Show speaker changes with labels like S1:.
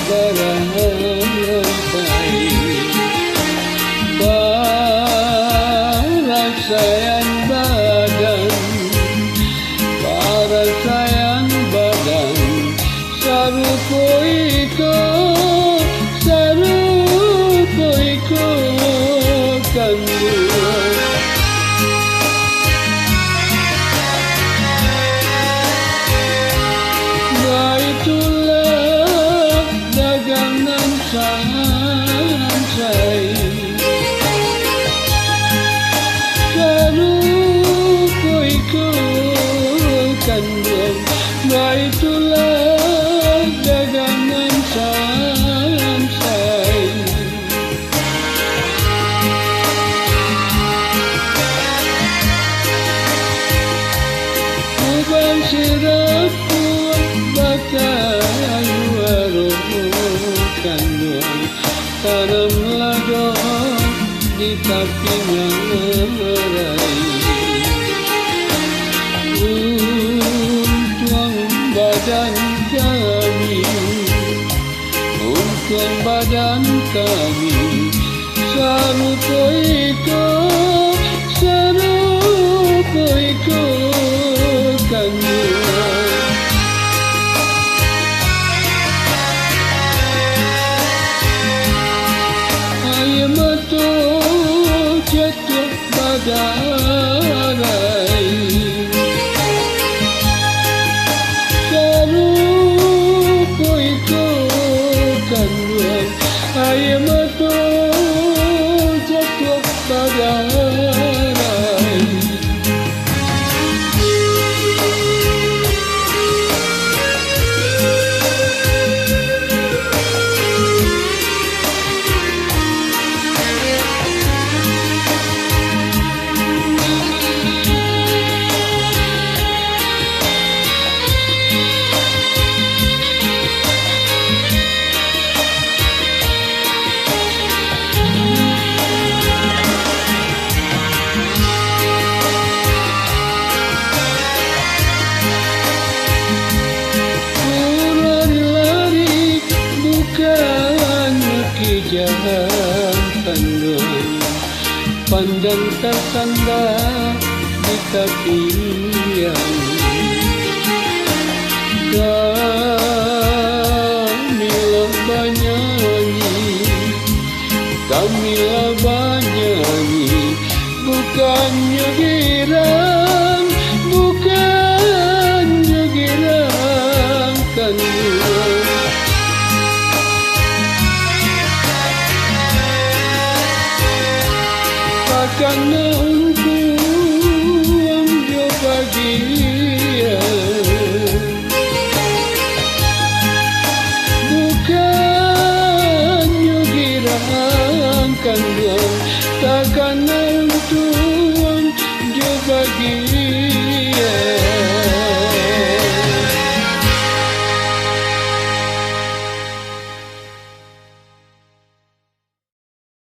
S1: berantai. Perasaan badan, perasaan badan, saruku ikutkan dia. Baitulah dagangan santai, saruku ikutkan dia. Baitulah dagangan santai. Bukan sirapku bakal warukan doang, tanamlah doa di tepi ngarai. Untung badan kami, untung badan kami, saruku ikutkan dia. Ayam betul jatuh badai, saruku ikutkan dia. Ayam betul jatuh badai. Jangan pandang tersandar di tepian. Kamilah bernyanyi, bukannya girang kan dia. Karena engkau ambil bagian, bukannya girangkan dia. Takkan